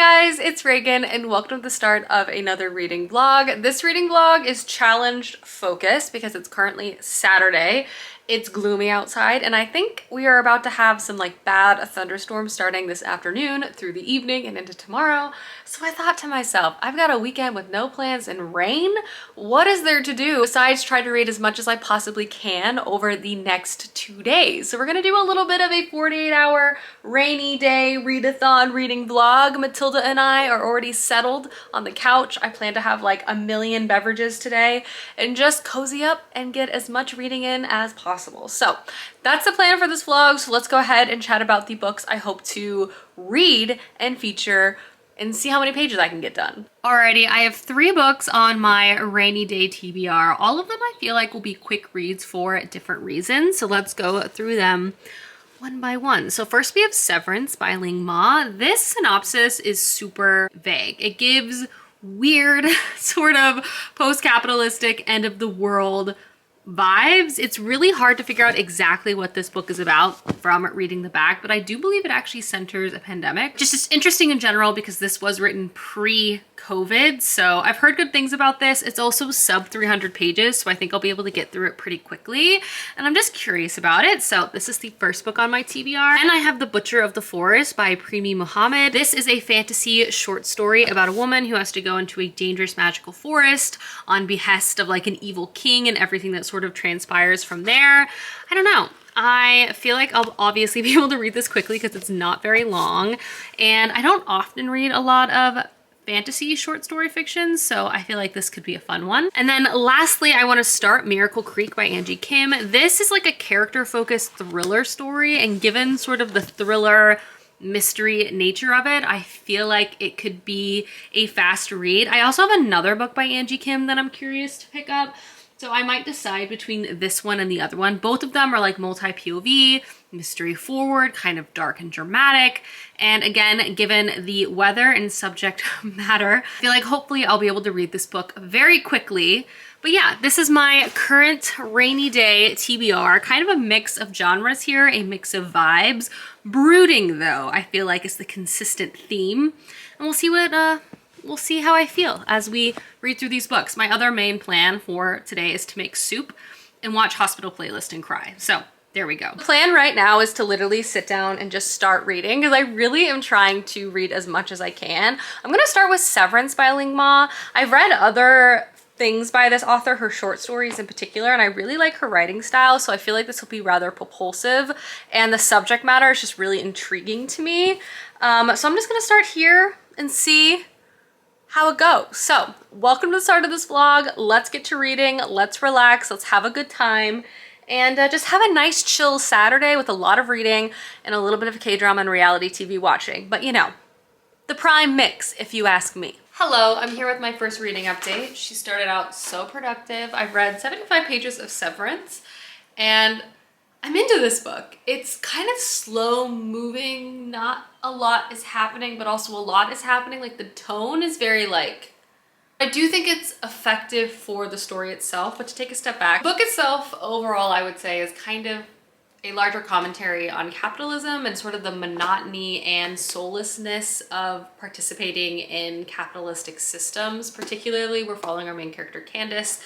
guys, it's Reagan and welcome to the start of another reading vlog. This reading vlog is challenge focused because it's currently Saturday. It's gloomy outside and I think we are about to have some bad thunderstorms starting this afternoon through the evening and into tomorrow. So I thought to myself, I've got a weekend with no plans and rain. What is there to do besides try to read as much as I possibly can over the next 2 days? So we're gonna do a little bit of a 48-hour rainy day read-a-thon reading vlog. Matilda and I are already settled on the couch. I plan to have like a million beverages today and just cozy up and get as much reading in as possible. So that's the plan for this vlog. So let's go ahead and chat about the books I hope to read and feature and see how many pages I can get done. Alrighty, I have 3 books on my rainy day TBR. All of them I feel like will be quick reads for different reasons. So let's go through them one by one. So first we have Severance by Ling Ma. This synopsis is super vague. It gives weird sort of post-capitalistic end of the world vibes. It's really hard to figure out exactly what this book is about from reading the back, but I do believe it actually centers a pandemic. Just interesting in general because this was written pre-COVID, so I've heard good things about this. It's also sub 300 pages, so I think I'll be able to get through it pretty quickly, and I'm just curious about it. So this is the first book on my TBR. And I have The Butcher of the Forest by Premi Mohammed. This is a fantasy short story about a woman who has to go into a dangerous magical forest on behest of like an evil king and everything that sort of transpires from there. I don't know. I feel like I'll obviously be able to read this quickly because it's not very long, and I don't often read a lot of fantasy short story fiction, so I feel like this could be a fun one. And then lastly, I want to start Miracle Creek by Angie Kim. This is like a character-focused thriller story, and given sort of the thriller mystery nature of it, I feel like it could be a fast read. I also have another book by Angie Kim that I'm curious to pick up, so I might decide between this one and the other one. Both of them are like multi-POV, mystery forward, kind of dark and dramatic. And again, given the weather and subject matter, I feel like hopefully I'll be able to read this book very quickly. But yeah, this is my current rainy day TBR, kind of a mix of genres here, a mix of vibes. Brooding though, I feel like is the consistent theme. And we'll see how I feel as we read through these books. My other main plan for today is to make soup and watch Hospital Playlist and cry. So there we go. The plan right now is to literally sit down and just start reading because I really am trying to read as much as I can. I'm gonna start with Severance by Ling Ma. I've read other things by this author, her short stories in particular, and I really like her writing style, so I feel like this will be rather propulsive, and the subject matter is just really intriguing to me. So I'm just gonna start here and see how it goes. So welcome to the start of this vlog. Let's get to reading, let's relax, let's have a good time, and just have a nice chill Saturday with a lot of reading and a little bit of K-drama and reality TV watching. But you know, the prime mix, if you ask me. Hello, I'm here with my first reading update. She started out so productive. I've read 75 pages of Severance and I'm into this book. It's kind of slow moving, not a lot is happening, but also a lot is happening. Like the tone is very I do think it's effective for the story itself, but to take a step back, the book itself overall I would say is kind of a larger commentary on capitalism and sort of the monotony and soullessness of participating in capitalistic systems. Particularly, we're following our main character Candace,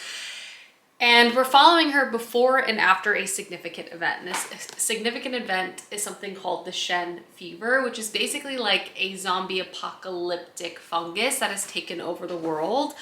and we're following her before and after a significant event. And this significant event is something called the Shen fever, which is basically like a zombie apocalyptic fungus that has taken over the world.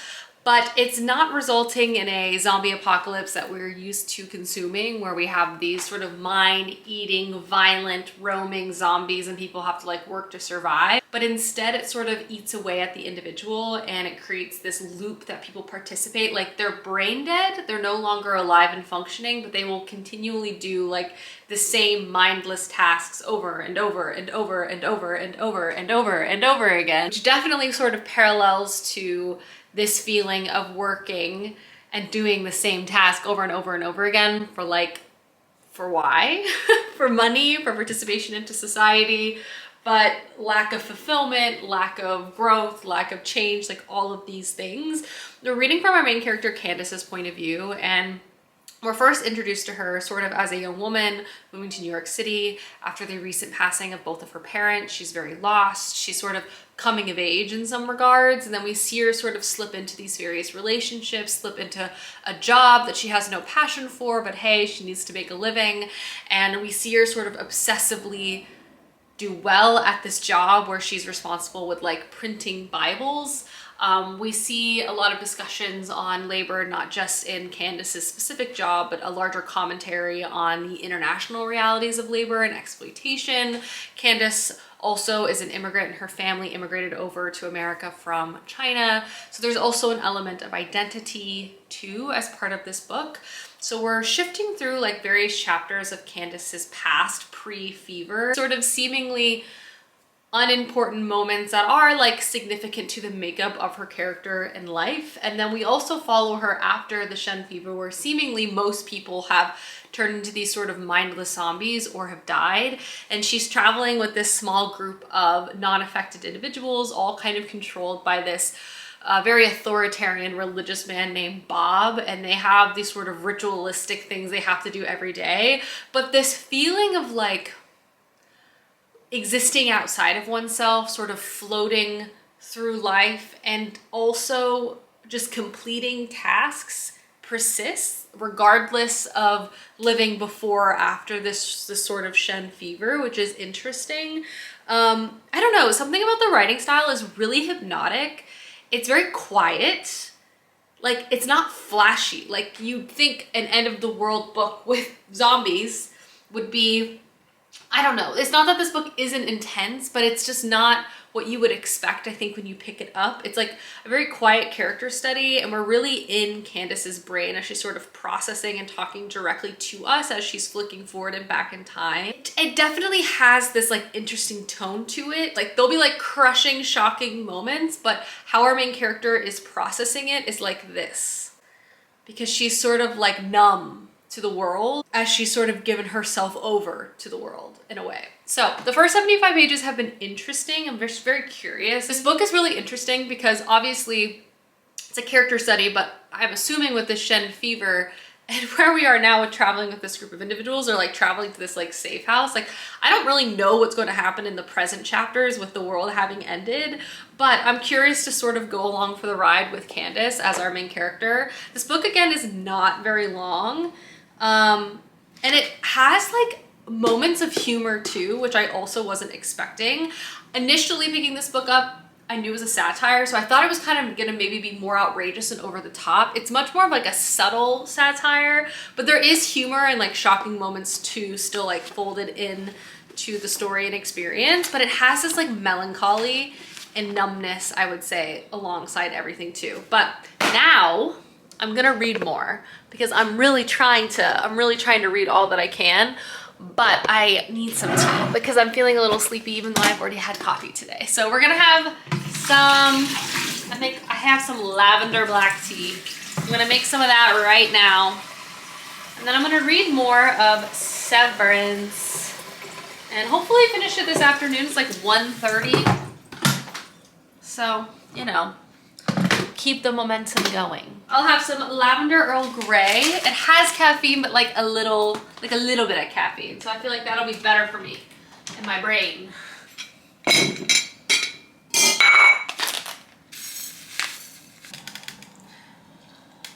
But it's not resulting in a zombie apocalypse that we're used to consuming, where we have these sort of mind-eating, violent, roaming zombies and people have to like work to survive. But instead it sort of eats away at the individual and it creates this loop that people participate. Like they're brain dead, they're no longer alive and functioning, but they will continually do like the same mindless tasks over and over and over and over and over and over and over again, which definitely sort of parallels to this feeling of working and doing the same task over and over and over again for why? For money, for participation into society, but lack of fulfillment, lack of growth, lack of change, like all of these things. We're reading from our main character Candace's point of view, and we're first introduced to her sort of as a young woman moving to New York City after the recent passing of both of her parents. She's very lost. She's sort of coming of age in some regards, and then we see her sort of slip into these various relationships, slip into a job that she has no passion for, but hey, she needs to make a living, and we see her sort of obsessively do well at this job where she's responsible with like printing Bibles. We see a lot of discussions on labor, not just in Candace's specific job, but a larger commentary on the international realities of labor and exploitation. Candace also is an immigrant, and her family immigrated over to America from China. So there's also an element of identity too as part of this book. So we're shifting through like various chapters of Candace's past pre-fever, sort of seemingly unimportant moments that are like significant to the makeup of her character and life. And then we also follow her after the Shen fever, where seemingly most people have turned into these sort of mindless zombies or have died. And she's traveling with this small group of non-affected individuals, all kind of controlled by this very authoritarian religious man named Bob, and they have these sort of ritualistic things they have to do every day. But this feeling of like existing outside of oneself, sort of floating through life, and also just completing tasks persists regardless of living before or after this sort of Shen fever, which is interesting. I don't know, something about the writing style is really hypnotic. It's very quiet. Like, it's not flashy. Like, you'd think an end of the world book with zombies would be, I don't know. It's not that this book isn't intense, but it's just not what you would expect, I think, when you pick it up. It's like a very quiet character study, and we're really in Candace's brain as she's sort of processing and talking directly to us as she's flicking forward and back in time. It definitely has this like interesting tone to it. Like, there'll be like crushing, shocking moments, but how our main character is processing it is like this, because she's sort of like numb to the world as she's sort of given herself over to the world in a way. So the first 75 pages have been interesting. I'm just very curious. This book is really interesting because obviously it's a character study, but I'm assuming with the Shen fever and where we are now with traveling with this group of individuals, or like traveling to this like safe house, like I don't really know what's going to happen in the present chapters with the world having ended, but I'm curious to sort of go along for the ride with Candace as our main character. This book again is not very long, and it has like moments of humor too, which I also wasn't expecting. Initially picking this book up, I knew it was a satire, so I thought it was kind of gonna maybe be more outrageous and over the top. It's much more of like a subtle satire, but there is humor and like shocking moments too, still like folded in to the story and experience, but it has this like melancholy and numbness, I would say, alongside everything too. But now I'm gonna read more because I'm really trying to read all that I can, but I need some tea because I'm feeling a little sleepy even though I've already had coffee today. So we're gonna have some, I think I have some lavender black tea. I'm gonna make some of that right now. And then I'm gonna read more of Severance and hopefully finish it this afternoon. It's like 1:30. So, you know, keep the momentum going. I'll have some lavender Earl Grey. It has caffeine, but like a little bit of caffeine. So I feel like that'll be better for me and my brain.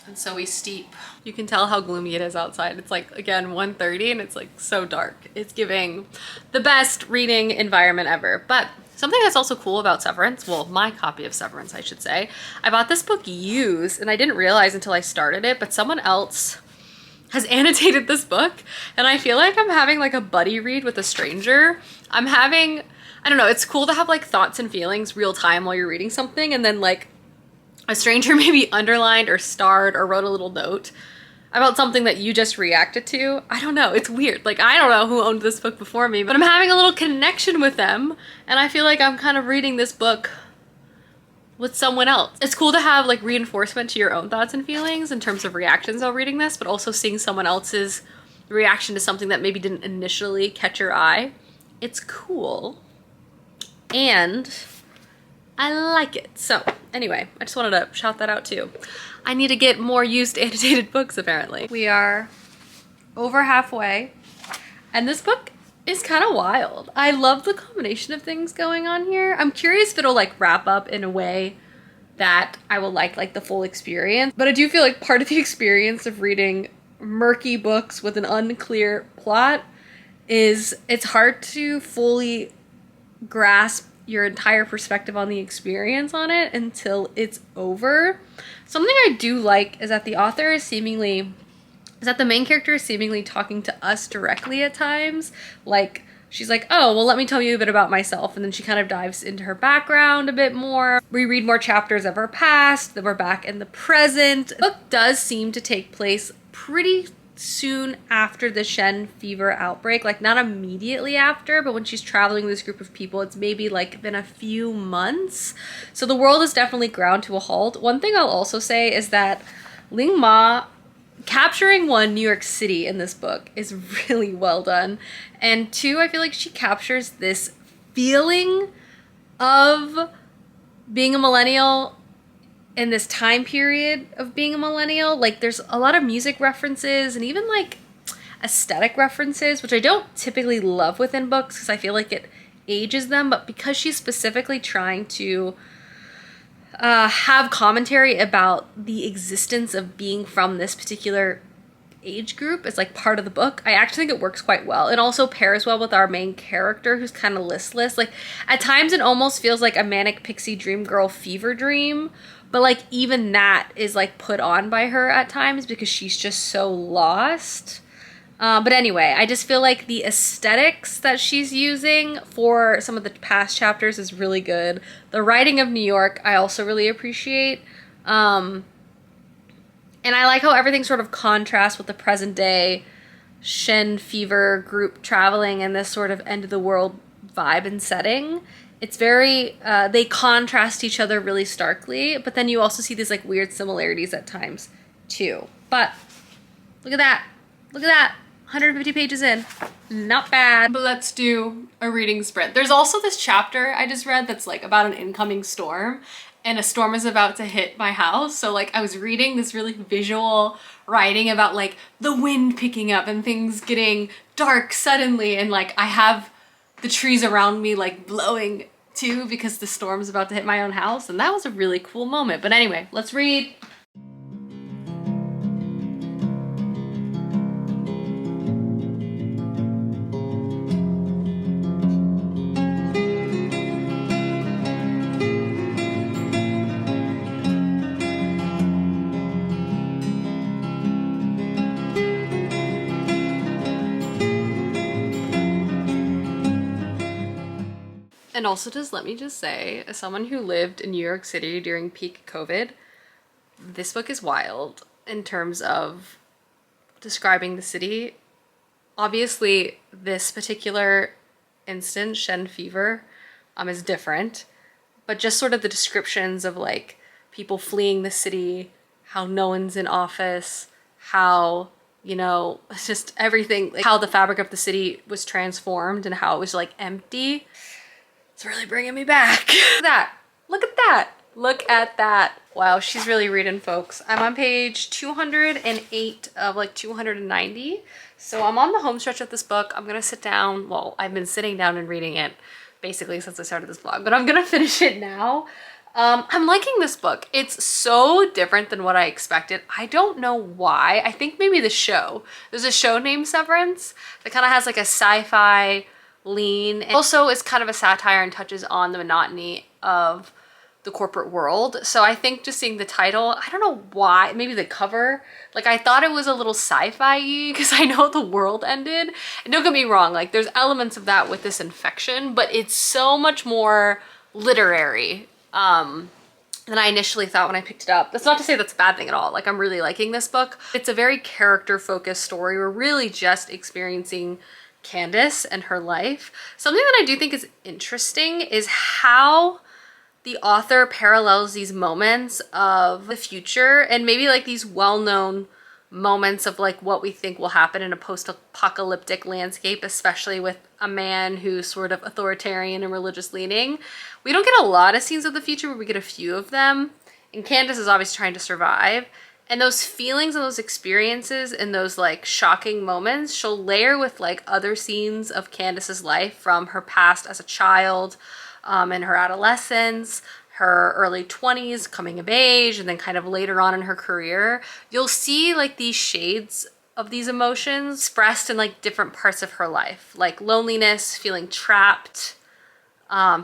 And so we steep. You can tell how gloomy it is outside. It's like, again, 1:30 and it's like so dark. It's giving the best reading environment ever. But something that's also cool about Severance, well, my copy of Severance, I should say, I bought this book used and I didn't realize until I started it, but someone else has annotated this book and I feel like I'm having like a buddy read with a stranger. I'm having, I don't know, it's cool to have like thoughts and feelings real time while you're reading something, and then like a stranger maybe underlined or starred or wrote a little note about something that you just reacted to. I don't know, it's weird. Like, I don't know who owned this book before me, but I'm having a little connection with them, and I feel like I'm kind of reading this book with someone else. It's cool to have like reinforcement to your own thoughts and feelings in terms of reactions while reading this, but also seeing someone else's reaction to something that maybe didn't initially catch your eye. It's cool, and I like it. So anyway, I just wanted to shout that out too. I need to get more used annotated books apparently. We are over halfway, and this book is kind of wild. I love the combination of things going on here. I'm curious if it'll like wrap up in a way that I will like the full experience. But I do feel like part of the experience of reading murky books with an unclear plot is it's hard to fully grasp your entire perspective on the experience on it until it's over. Something I do like is that the main character is seemingly talking to us directly at times. Like, she's like, oh, well, let me tell you a bit about myself. And then she kind of dives into her background a bit more. We read more chapters of her past, then we're back in the present. The book does seem to take place pretty soon after the Shen fever outbreak, like not immediately after, but when she's traveling with this group of people, it's maybe like been a few months. So the world is definitely ground to a halt. One thing I'll also say is that Ling Ma capturing New York City in this book is really well done. And two, I feel like she captures this feeling of being a millennial in this time period of being a millennial. Like there's a lot of music references and even like aesthetic references, which I don't typically love within books because I feel like it ages them, but because she's specifically trying to have commentary about the existence of being from this particular age group as like part of the book, I actually think it works quite well. It also pairs well with our main character who's kind of listless. Like at times it almost feels like a manic pixie dream girl fever dream, but like even that is like put on by her at times because she's just so lost. But anyway, I just feel like the aesthetics that she's using for some of the past chapters is really good. The writing of New York, I also really appreciate. And I like how everything sort of contrasts with the present day Shen fever group traveling in this sort of end of the world vibe and setting. It's very, they contrast each other really starkly, but then you also see these like weird similarities at times too. But look at that. Look at that. 150 pages in. Not bad. But let's do a reading sprint. There's also this chapter I just read that's like about an incoming storm, and a storm is about to hit my house. So like I was reading this really visual writing about like the wind picking up and things getting dark suddenly, and like I have the trees around me like blowing too because the storm's about to hit my own house, and that was a really cool moment. But anyway, let's read. And also just let me just say, as someone who lived in New York City during peak COVID, this book is wild in terms of describing the city. Obviously, this particular instance, Shen fever, is different, but just sort of the descriptions of like people fleeing the city, how no one's in office, how, you know, it's just everything, like how the fabric of the city was transformed and how it was like empty. It's really bringing me back. Look at that. Look at that. Look at that. Wow, she's really reading, folks. I'm on page 208 of like 290. So I'm on the home stretch of this book. I'm gonna sit down. Well, I've been sitting down and reading it basically since I started this vlog, but I'm gonna finish it now. I'm liking this book. It's so different than what I expected. I don't know why. I think maybe the show. There's a show named Severance that kind of has like a sci-fi lean. And also is kind of a satire and touches on the monotony of the corporate world. So I think just seeing the title, I don't know why, maybe the cover, like I thought it was a little sci-fi because I know the world ended. And don't get me wrong, like there's elements of that with this infection, but it's so much more literary than I initially thought when I picked it up. That's not to say that's a bad thing at all. Like I'm really liking this book. It's a very character-focused story. We're really just experiencing Candace and her life. Something that I do think is interesting is how the author parallels these moments of the future and maybe like these well-known moments of like what we think will happen in a post-apocalyptic landscape, especially with a man who's sort of authoritarian and religious leaning. We don't get a lot of scenes of the future, but we get a few of them. And Candace is obviously trying to survive. And those feelings and those experiences and those like shocking moments, she'll layer with like other scenes of Candace's life from her past as a child, and her adolescence, her early 20s, coming of age, and then kind of later on in her career. You'll see like these shades of these emotions expressed in like different parts of her life, like loneliness, feeling trapped,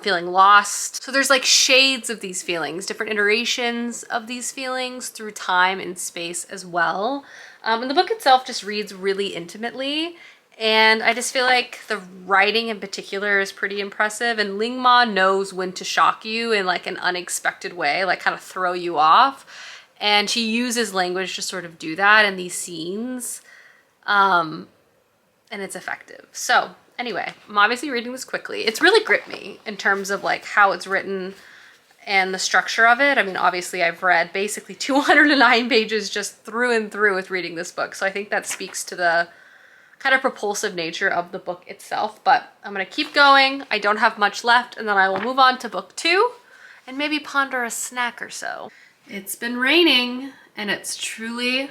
feeling lost. So there's like shades of these feelings, different iterations of these feelings through time and space as well. And the book itself just reads really intimately. And I just feel like the writing in particular is pretty impressive. And Ling Ma knows when to shock you in like an unexpected way, like kind of throw you off. And she uses language to sort of do that in these scenes. And it's effective. So anyway, I'm obviously reading this quickly. It's really gripped me in terms of like how it's written and the structure of it. I mean, obviously I've read basically 209 pages just through and through with reading this book. So I think that speaks to the kind of propulsive nature of the book itself, but I'm gonna keep going. I don't have much left, and then I will move on to book 2 and maybe ponder a snack or so. It's been raining and it's truly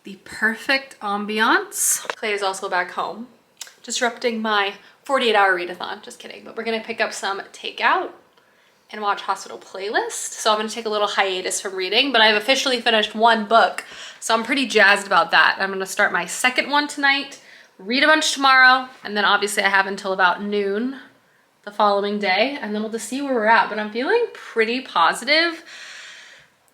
the perfect ambiance. Clay is also back home, disrupting my 48-hour readathon. Just kidding, but we're gonna pick up some takeout and watch Hospital Playlist. So I'm gonna take a little hiatus from reading, but I've officially finished 1 book, so I'm pretty jazzed about that. I'm gonna start my 2nd one tonight, read a bunch tomorrow, and then obviously I have until about noon the following day, and then we'll just see where we're at. But I'm feeling pretty positive,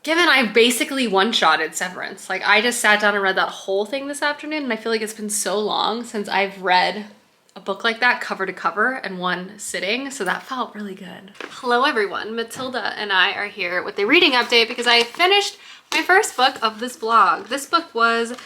given I've basically one-shotted Severance. Like, I just sat down and read that whole thing this afternoon, and I feel like it's been so long since I've read a book like that cover to cover in one sitting, so that felt really good. Hello everyone, Matilda and I are here with a reading update because I finished my first book of this vlog. This book was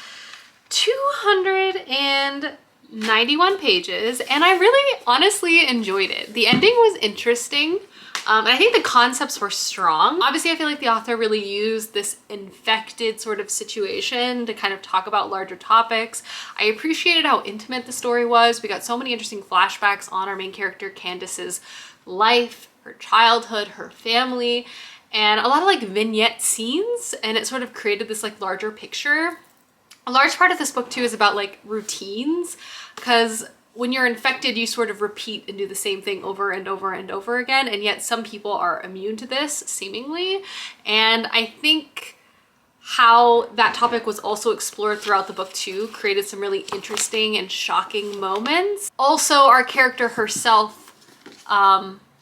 291 pages and I really honestly enjoyed it. The ending was interesting. And I think the concepts were strong. Obviously, I feel like the author really used this infected sort of situation to kind of talk about larger topics. I appreciated how intimate the story was. We got so many interesting flashbacks on our main character, Candace's life, her childhood, her family, and a lot of like vignette scenes. And it sort of created this like larger picture. A large part of this book too is about like routines, because when you're infected, you sort of repeat and do the same thing over and over and over again. And yet some people are immune to this, seemingly. And I think how that topic was also explored throughout the book too created some really interesting and shocking moments. Also, our character herself,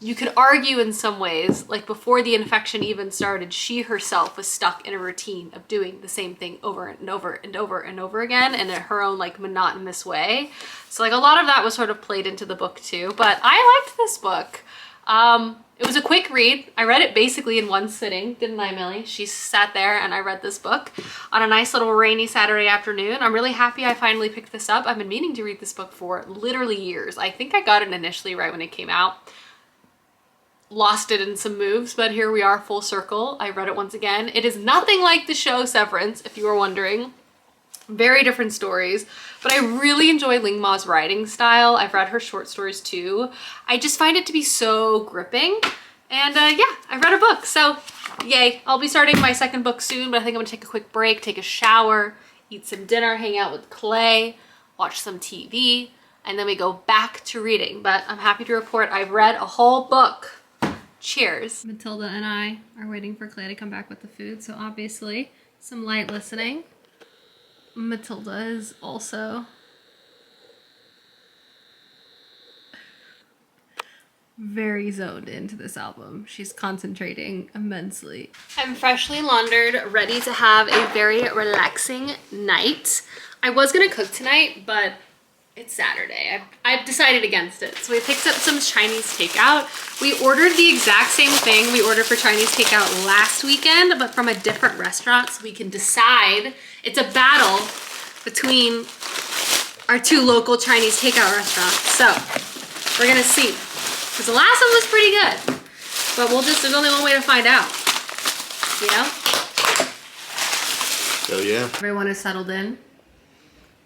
you could argue in some ways, like before the infection even started, she herself was stuck in a routine of doing the same thing over and over and over and over again and in her own like monotonous way. So like a lot of that was sort of played into the book too, but I liked this book. It was a quick read. I read it basically in one sitting, didn't I, Millie? She sat there and I read this book on a nice little rainy Saturday afternoon. I'm really happy I finally picked this up. I've been meaning to read this book for literally years. I think I got it initially right when it came out. Lost it in some moves, but here we are full circle. I read it once again. It is nothing like the show Severance, if you were wondering. Very different stories, but I really enjoy Ling Ma's writing style. I've read her short stories too. I just find it to be so gripping. And yeah, I read a book, so yay. I'll be starting my 2nd book soon, but I think I'm gonna take a quick break, take a shower, eat some dinner, hang out with Clay, watch some TV, and then we go back to reading. But I'm happy to report I've read a whole book. Cheers. Matilda and I are waiting for Clay to come back with the food, so obviously some light listening. Matilda is also very zoned into this album. She's concentrating immensely. I'm freshly laundered, ready to have a very relaxing night. I was gonna cook tonight, but it's Saturday. I've decided against it. So we picked up some Chinese takeout. We ordered the exact same thing we ordered for Chinese takeout last weekend, but from a different restaurant, so we can decide. It's a battle between our 2 local Chinese takeout restaurants. So we're gonna see. Because the last one was pretty good, but there's only one way to find out, you know? So yeah. Everyone is settled in.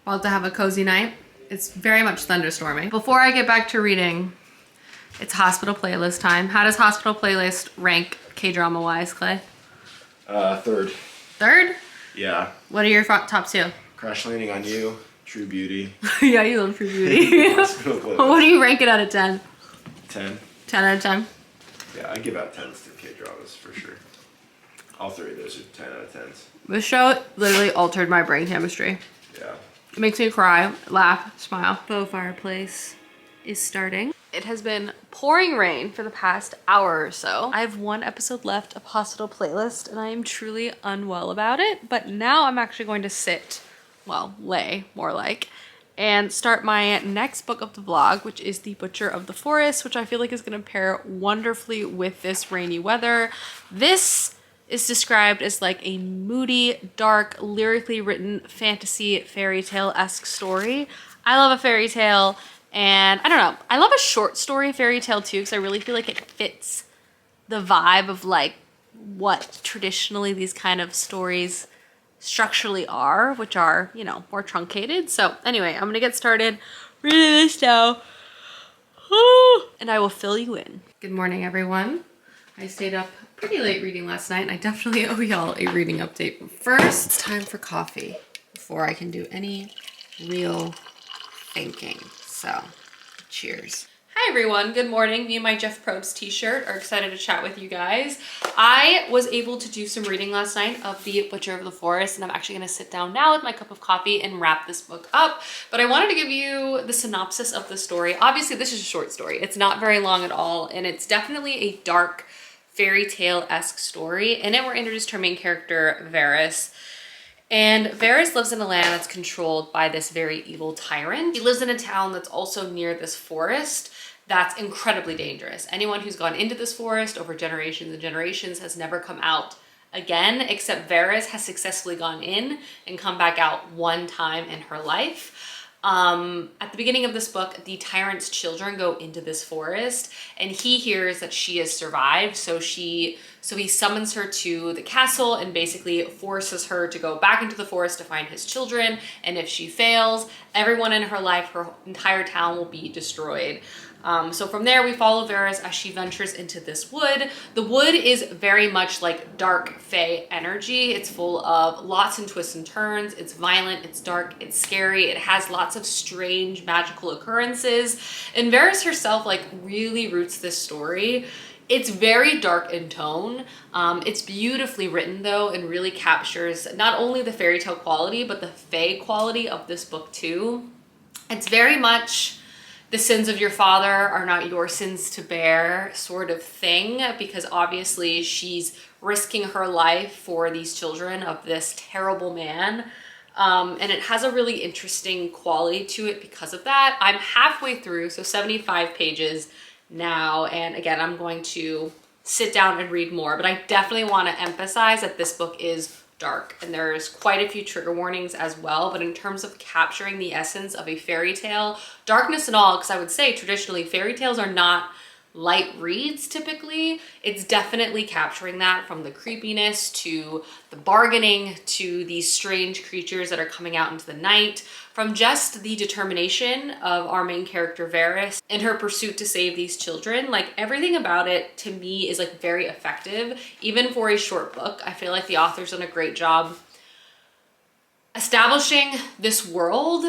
About to have a cozy night. It's very much thunderstorming. Before I get back to reading, it's Hospital Playlist time. How does Hospital Playlist rank K-drama wise, Clay? 3rd. 3rd? Yeah. What are your top two? Crash Landing on You, True Beauty. Yeah, you love True Beauty. What do you rank it out of 10? 10. 10 out of 10? Yeah, I give out 10s to K-dramas for sure. All three of those are 10 out of 10s. This show literally altered my brain chemistry. Yeah. It makes me cry, laugh, smile. Faux fireplace is starting. It has been pouring rain for the past hour or so. I have one episode left of Hospital Playlist and I am truly unwell about it, but now I'm actually going to sit, well, lay more like, and start my next book of the vlog, which is The Butcher of the Forest, which I feel like is gonna pair wonderfully with this rainy weather. This is described as like a moody, dark, lyrically written fantasy fairy tale-esque story. I love a fairy tale, and I don't know, I love a short story fairy tale too, because I really feel like it fits the vibe of like what traditionally these kind of stories structurally are, which are, you know, more truncated. So anyway, I'm gonna get started reading this now. And I will fill you in. Good morning, everyone. I stayed up pretty late reading last night, and I definitely owe y'all a reading update. But first, it's time for coffee before I can do any real thinking. So, cheers. Hi everyone, good morning. Me and my Jeff Probst t-shirt are excited to chat with you guys. I was able to do some reading last night of The Butcher of the Forest, and I'm actually gonna sit down now with my cup of coffee and wrap this book up. But I wanted to give you the synopsis of the story. Obviously, this is a short story. It's not very long at all, and it's definitely a dark fairy tale-esque story. In it, we're introduced to our main character, Varys. And Varys lives in a land that's controlled by this very evil tyrant. He lives in a town that's also near this forest that's incredibly dangerous. Anyone who's gone into this forest over generations and generations has never come out again, except Varys has successfully gone in and come back out one time in her life. At the beginning of this book, the tyrant's children go into this forest and he hears that she has survived. So he summons her to the castle and basically forces her to go back into the forest to find his children. And if she fails, everyone in her life, her entire town will be destroyed. So from there, we follow Varys as she ventures into this wood. The wood is very much like dark fae energy. It's full of lots and twists and turns. It's violent, it's dark, it's scary. It has lots of strange magical occurrences. And Varys herself like really roots this story. It's very dark in tone. It's beautifully written though, and really captures not only the fairy tale quality, but the fae quality of this book too. It's very much the sins of your father are not your sins to bear sort of thing, because obviously she's risking her life for these children of this terrible man. And it has a really interesting quality to it because of that. I'm halfway through, so 75 pages now. And again, I'm going to sit down and read more, but I definitely want to emphasize that this book is dark and there's quite a few trigger warnings as well. But in terms of capturing the essence of a fairy tale, darkness and all, because I would say traditionally fairy tales are not light reads typically, it's definitely capturing that, from the creepiness to the bargaining to these strange creatures that are coming out into the night, from just the determination of our main character Varys in her pursuit to save these children. Like everything about it to me is like very effective. Even for a short book, I feel like the author's done a great job establishing this world,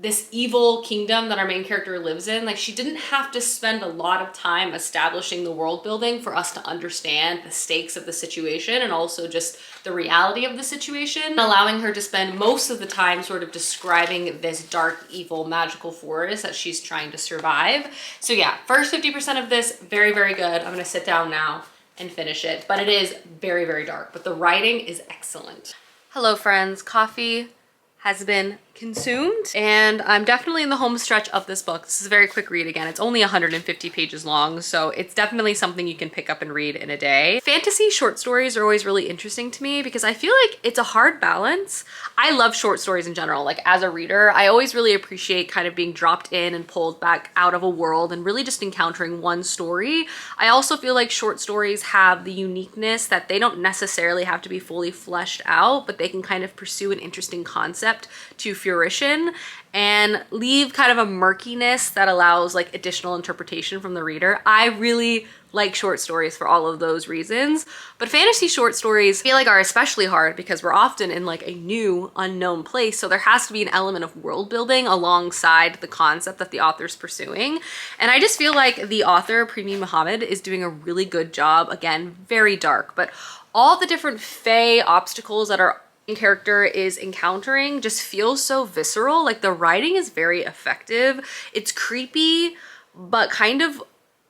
this evil kingdom that our main character lives in. Like she didn't have to spend a lot of time establishing the world building for us to understand the stakes of the situation and also just the reality of the situation, allowing her to spend most of the time sort of describing this dark, evil, magical forest that she's trying to survive. So yeah, first 50% of this, very, very good. I'm gonna sit down now and finish it, but it is very, very dark, but the writing is excellent. Hello friends, coffee has been consumed and I'm definitely in the home stretch of this book. This is a very quick read. Again, it's only 150 pages long, so it's definitely something you can pick up and read in a day. Fantasy short stories are always really interesting to me because I feel like it's a hard balance. I love short stories in general. Like as a reader, I always really appreciate kind of being dropped in and pulled back out of a world and really just encountering one story. I also feel like short stories have the uniqueness that they don't necessarily have to be fully fleshed out, but they can kind of pursue an interesting concept to fruition and leave kind of a murkiness that allows like additional interpretation from the reader. I really like short stories for all of those reasons. But fantasy short stories I feel like are especially hard because we're often in like a new unknown place. So there has to be an element of world building alongside the concept that the author's pursuing. And I just feel like the author, Primi Muhammad, is doing a really good job. Again, very dark, but all the different fae obstacles that our character is encountering just feels so visceral. Like the writing is very effective. It's creepy, but kind of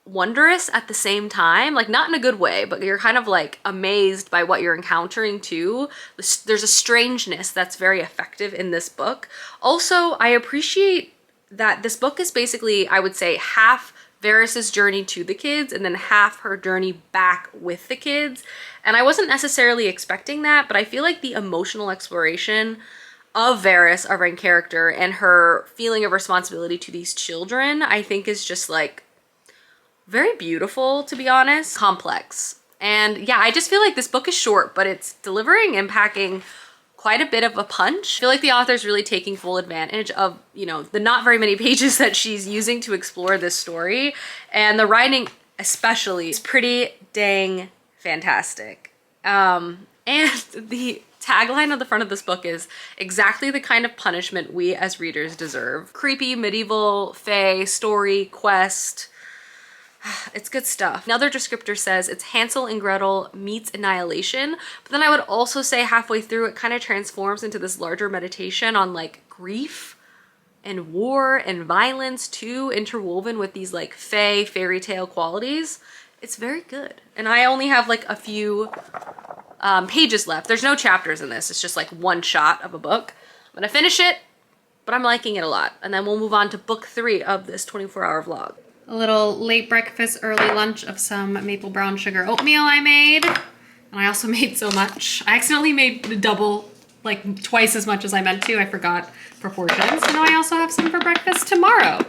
wondrous at the same time, like not in a good way, but you're kind of like amazed by what you're encountering too. There's a strangeness that's very effective in this book. Also, I appreciate that this book is basically, I would say, half Varys's journey to the kids and then half her journey back with the kids. And I wasn't necessarily expecting that, but I feel like the emotional exploration of Varys, our main character, and her feeling of responsibility to these children, I think is just like very beautiful, to be honest. Complex. And yeah, I just feel like this book is short, but it's delivering and packing quite a bit of a punch. I feel like the author's really taking full advantage of, you know, the not very many pages that she's using to explore this story. And the writing especially is pretty dang fantastic. And the tagline on the front of this book is exactly the kind of punishment we as readers deserve. Creepy medieval fae story quest. It's good stuff. Another descriptor says it's Hansel and Gretel meets annihilation, but then I would also say halfway through it kind of transforms into this larger meditation on like grief and war and violence too, interwoven with these like fairy tale qualities. It's very good. And I only have like a few pages left. There's no chapters in this. It's just like one shot of a book. I'm gonna finish it, but I'm liking it a lot. And then we'll move on to book 3 of this 24-hour vlog. A little late breakfast, early lunch of some maple brown sugar oatmeal I made. And I also made so much. I accidentally made double, like twice as much as I meant to. I forgot proportions. So now I also have some for breakfast tomorrow.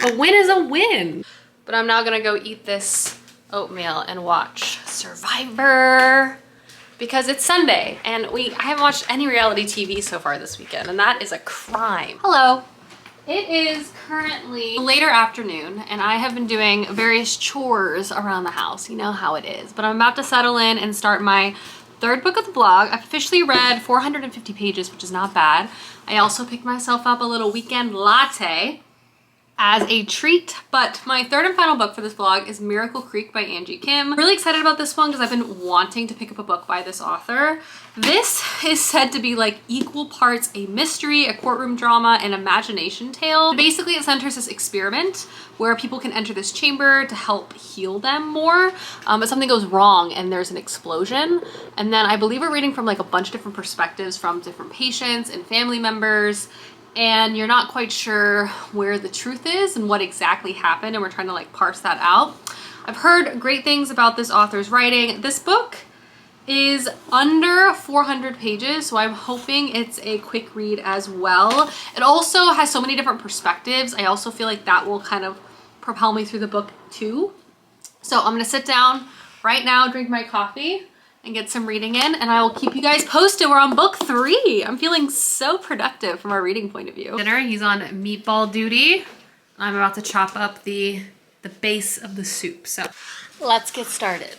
A win is a win. But I'm now gonna go eat this oatmeal and watch Survivor because it's Sunday and I haven't watched any reality TV so far this weekend, and that is a crime. Hello. It is currently later afternoon and I have been doing various chores around the house. You know how it is. But I'm about to settle in and start my 3rd book of the blog. I've officially read 450 pages, which is not bad. I also picked myself up a little weekend latte as a treat, but my 3rd and final book for this vlog is Miracle Creek by Angie Kim. I'm really excited about this one because I've been wanting to pick up a book by this author. This is said to be like equal parts a mystery, a courtroom drama, and imagination tale. Basically, it centers this experiment where people can enter this chamber to help heal them more, but something goes wrong and there's an explosion. And then I believe we're reading from like a bunch of different perspectives from different patients and family members, and you're not quite sure where the truth is and what exactly happened, and we're trying to like parse that out. I've heard great things about this author's writing. This book is under 400 pages, so I'm hoping it's a quick read as well. It also has so many different perspectives. I also feel like that will kind of propel me through the book too. So I'm gonna sit down right now, drink my coffee, and get some reading in, and I will keep you guys posted. We're on book 3. I'm feeling so productive from a reading point of view. Dinner, he's on meatball duty. I'm about to chop up the base of the soup, so let's get started.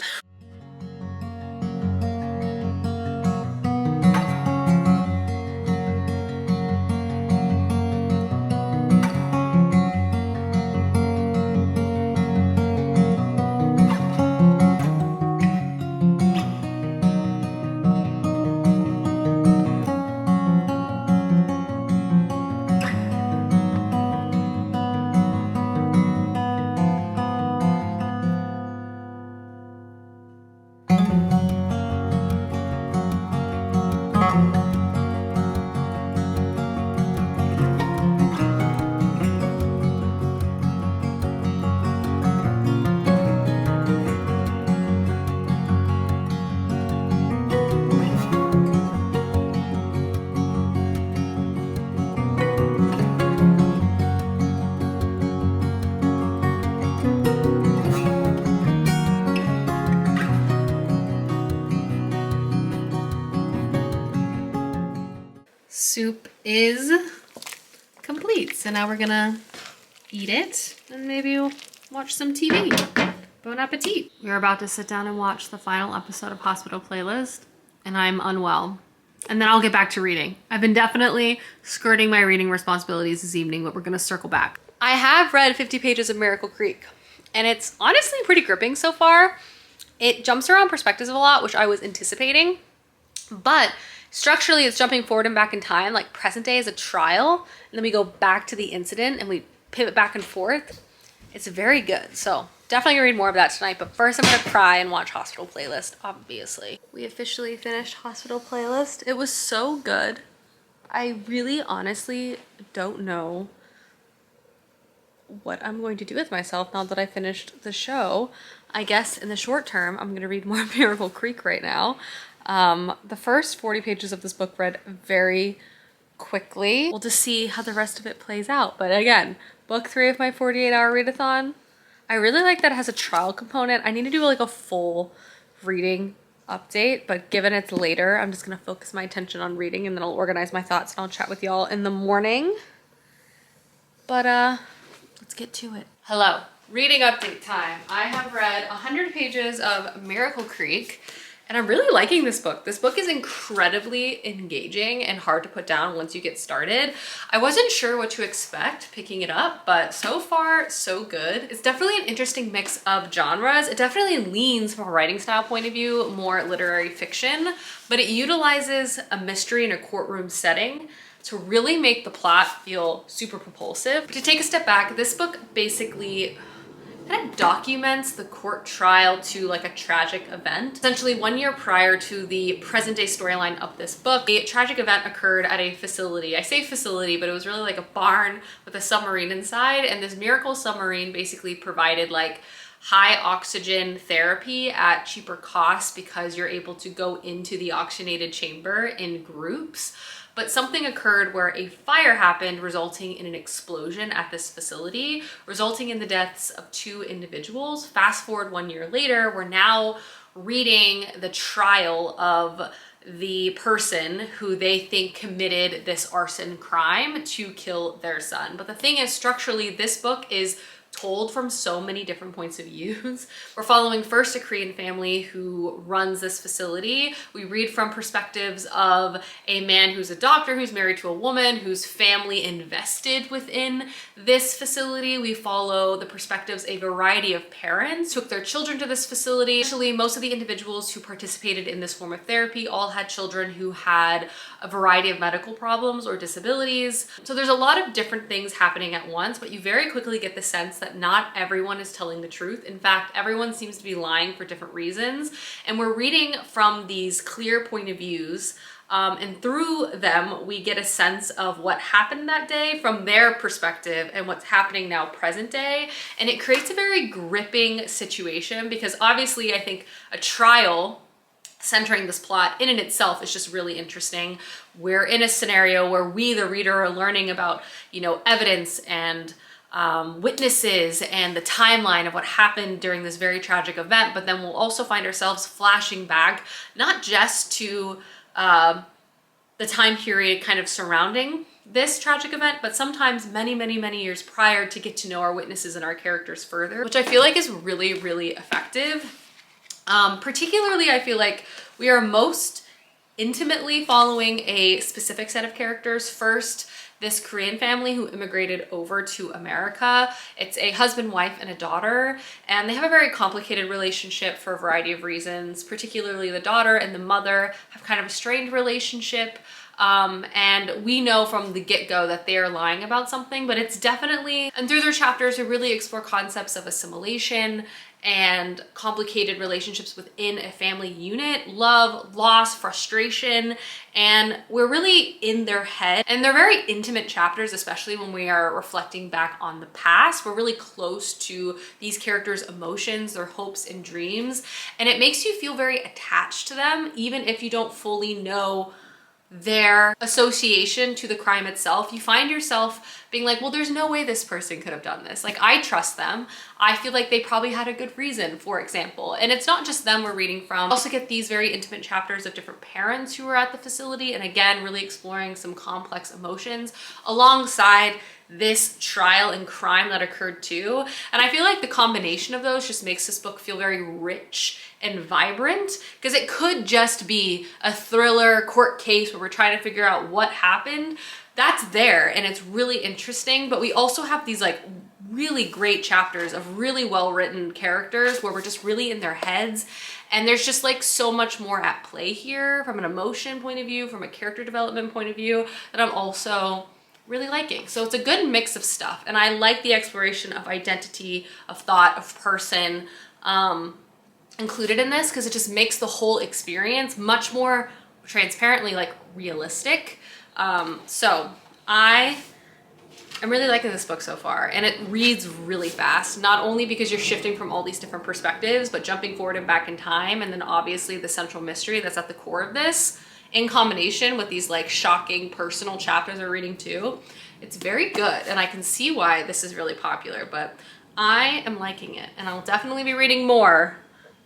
Soup is complete, so now we're gonna eat it and maybe we'll watch some TV. Bon appetit. We're about to sit down and watch the final episode of Hospital Playlist, and I'm unwell. And then I'll get back to reading. I've been definitely skirting my reading responsibilities this evening, but we're gonna circle back. I have read 50 pages of Miracle Creek, and it's honestly pretty gripping so far. It jumps around perspectives a lot, which I was anticipating, but structurally it's jumping forward and back in time. Like present day is a trial, and then we go back to the incident and we pivot back and forth. It's very good. So definitely gonna read more of that tonight, but first I'm gonna cry and watch Hospital Playlist, obviously. We officially finished Hospital Playlist. It was so good. I really honestly don't know what I'm going to do with myself now that I finished the show. I guess in the short term, I'm gonna read more Miracle Creek right now. The first 40 pages of this book read very quickly. We'll just see how the rest of it plays out. But again, book 3 of my 48-hour read-a-thon. I really like that it has a trial component. I need to do like a full reading update, but given it's later, I'm just gonna focus my attention on reading, and then I'll organize my thoughts and I'll chat with y'all in the morning. But let's get to it. Hello, reading update time. I have read 100 pages of Miracle Creek, and I'm really liking this book. This book is incredibly engaging and hard to put down once you get started. I wasn't sure what to expect picking it up, but so far, so good. It's definitely an interesting mix of genres. It definitely leans from a writing style point of view, more literary fiction, but it utilizes a mystery in a courtroom setting to really make the plot feel super propulsive. To take a step back, this book basically kind of documents the court trial to like a tragic event. Essentially 1 year prior to the present day storyline of this book, a tragic event occurred at a facility. I say facility, but it was really like a barn with a submarine inside, and this miracle submarine basically provided like high oxygen therapy at cheaper costs because you're able to go into the oxygenated chamber in groups. But something occurred where a fire happened, resulting in an explosion at this facility, resulting in the deaths of 2 individuals. Fast forward 1 year later, we're now reading the trial of the person who they think committed this arson crime to kill their son. But the thing is, structurally, this book is told from so many different points of views. We're following first a Korean family who runs this facility. We read from perspectives of a man who's a doctor, who's married to a woman, whose family invested within this facility. We follow the perspectives of a variety of parents who took their children to this facility. Actually, most of the individuals who participated in this form of therapy all had children who had a variety of medical problems or disabilities. So there's a lot of different things happening at once, but you very quickly get the sense that not everyone is telling the truth. In fact, everyone seems to be lying for different reasons. And we're reading from these clear point of views, and through them, we get a sense of what happened that day from their perspective and what's happening now present day. And it creates a very gripping situation because obviously I think a trial centering this plot in and itself is just really interesting. We're in a scenario where we, the reader, are learning about, evidence and witnesses and the timeline of what happened during this very tragic event, but then we'll also find ourselves flashing back, not just to the time period kind of surrounding this tragic event, but sometimes many, many, many years prior to get to know our witnesses and our characters further, which I feel like is really, really effective. Particularly, I feel like we are most intimately following a specific set of characters. First, this Korean family who immigrated over to America. It's a husband, wife, and a daughter, and they have a very complicated relationship for a variety of reasons. Particularly the daughter and the mother have kind of a strained relationship. And we know from the get-go that they are lying about something, but it's definitely, and through their chapters, we really explore concepts of assimilation and complicated relationships within a family unit, love, loss, frustration, and we're really in their head. And they're very intimate chapters, especially when we are reflecting back on the past. We're really close to these characters' emotions, their hopes and dreams, and it makes you feel very attached to them, even if you don't fully know their association to the crime itself. You find yourself being like, well, there's no way this person could have done this. Like, I trust them. I feel like they probably had a good reason, for example. And it's not just them we're reading from. We also get these very intimate chapters of different parents who are at the facility, and again, really exploring some complex emotions alongside this trial and crime that occurred too. And I feel like the combination of those just makes this book feel very rich and vibrant, because it could just be a thriller court case where we're trying to figure out what happened. That's there and it's really interesting, but we also have these like really great chapters of really well written characters where we're just really in their heads, and there's just like so much more at play here from an emotion point of view, from a character development point of view, that I'm also really liking. So it's a good mix of stuff, and I like the exploration of identity, of thought, of person included in this, because it just makes the whole experience much more transparently like realistic. So I'm really liking this book so far, and it reads really fast, not only because you're shifting from all these different perspectives, but jumping forward and back in time, and then obviously the central mystery that's at the core of this, in combination with these like shocking personal chapters we're reading too. It's very good, and I can see why this is really popular, but I am liking it, and I'll definitely be reading more,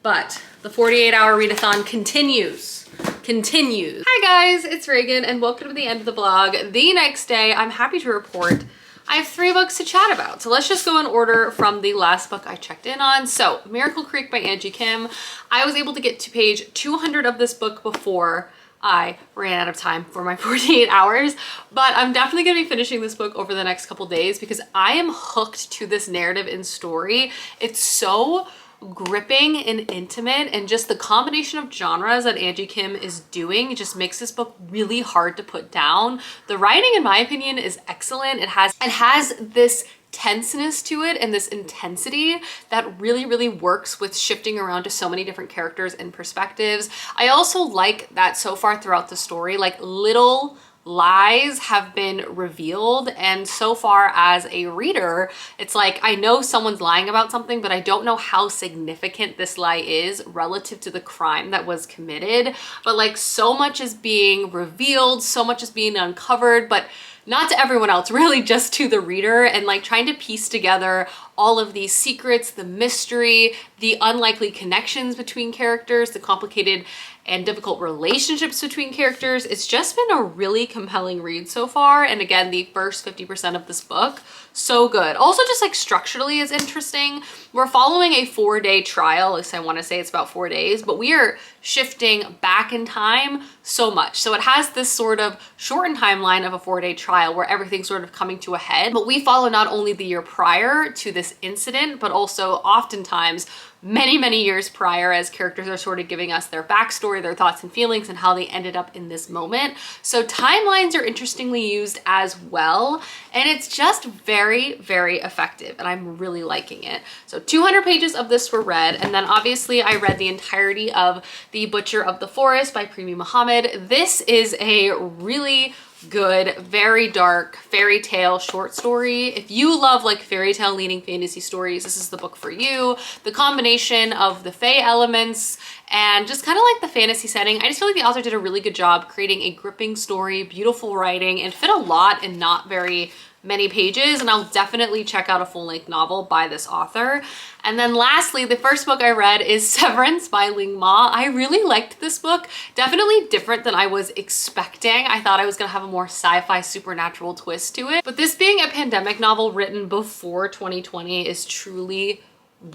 but the 48-hour read-a-thon continues. Hi guys, it's Reagan, and welcome to the end of the vlog. The next day, I'm happy to report I have 3 books to chat about. So let's just go in order from the last book I checked in on. So Miracle Creek by Angie Kim. I was able to get to page 200 of this book before I ran out of time for my 48 hours, but I'm definitely going to be finishing this book over the next couple days because I am hooked to this narrative and story. It's so gripping and intimate, and just the combination of genres that Angie Kim is doing just makes this book really hard to put down. The writing, in my opinion, is excellent. It has this tenseness to it and this intensity that really works with shifting around to so many different characters and perspectives. I also like that so far throughout the story, like little lies have been revealed, and so far as a reader, it's like I know someone's lying about something, but I don't know how significant this lie is relative to the crime that was committed. But like so much is being revealed, so much is being uncovered, but not to everyone else, really just to the reader, and like trying to piece together all of these secrets, the mystery, the unlikely connections between characters, the complicated and difficult relationships between characters. It's just been a really compelling read so far. And again, the first 50% of this book, so good. Also just like structurally is interesting. We're following a 4-day trial, at least I want to say it's about 4 days, but we are shifting back in time so much. So it has this sort of shortened timeline of a 4-day trial where everything's sort of coming to a head, but we follow not only the year prior to this incident, but also oftentimes many years prior, as characters are sort of giving us their backstory, their thoughts and feelings, and how they ended up in this moment. So timelines are interestingly used as well, and it's just very effective, and I'm really liking it. So 200 pages of this were read, and then obviously I read the entirety of The Butcher of the Forest by Premi Muhammad. This is a really good, very dark fairy tale short story. If you love like fairy tale leaning fantasy stories, this is the book for you. The combination of the fae elements and just kind of like the fantasy setting, I just feel like the author did a really good job creating a gripping story, beautiful writing, and fit a lot in not very many pages, and I'll definitely check out a full-length novel by this author. And then lastly, the first book I read is Severance by Ling Ma. I really liked this book. Definitely different than I was expecting. I thought I was gonna have a more sci-fi supernatural twist to it, but this being a pandemic novel written before 2020 is truly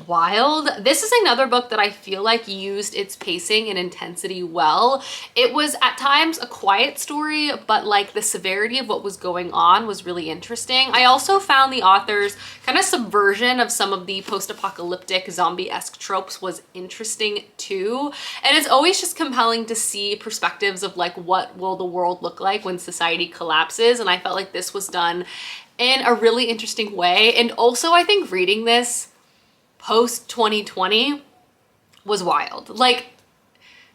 wild. This is another book that I feel like used its pacing and intensity well. It was at times a quiet story, but like the severity of what was going on was really interesting. I also found the author's kind of subversion of some of the post-apocalyptic zombie-esque tropes was interesting too. And it's always just compelling to see perspectives of like what will the world look like when society collapses, and I felt like this was done in a really interesting way. And also I think reading this post 2020 was wild, like,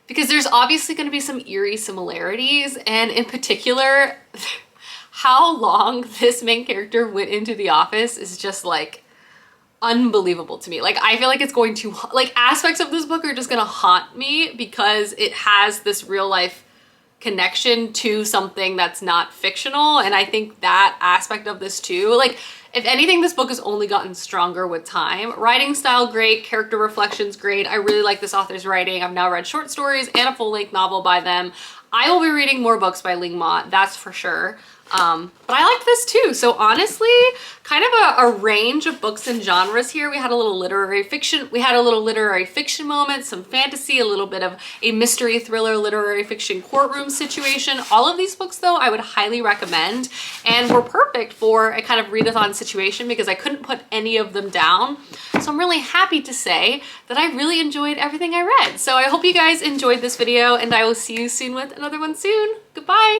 because there's obviously going to be some eerie similarities, and in particular how long this main character went into the office is just like unbelievable to me. Like I feel like it's going to, like, aspects of this book are just gonna haunt me because it has this real life connection to something that's not fictional, and I think that aspect of this too, like, if anything, this book has only gotten stronger with time. Writing style, great. Character reflections, great. I really like this author's writing. I've now read short stories and a full-length novel by them. I will be reading more books by Ling Ma, that's for sure. But I liked this too. So honestly, kind of a range of books and genres here. We had a little literary fiction. We had a little literary fiction moment, some fantasy, a little bit of a mystery thriller, literary fiction courtroom situation. All of these books though, I would highly recommend and were perfect for a kind of readathon situation because I couldn't put any of them down. So I'm really happy to say that I really enjoyed everything I read. So I hope you guys enjoyed this video and I will see you soon with another one soon. Goodbye.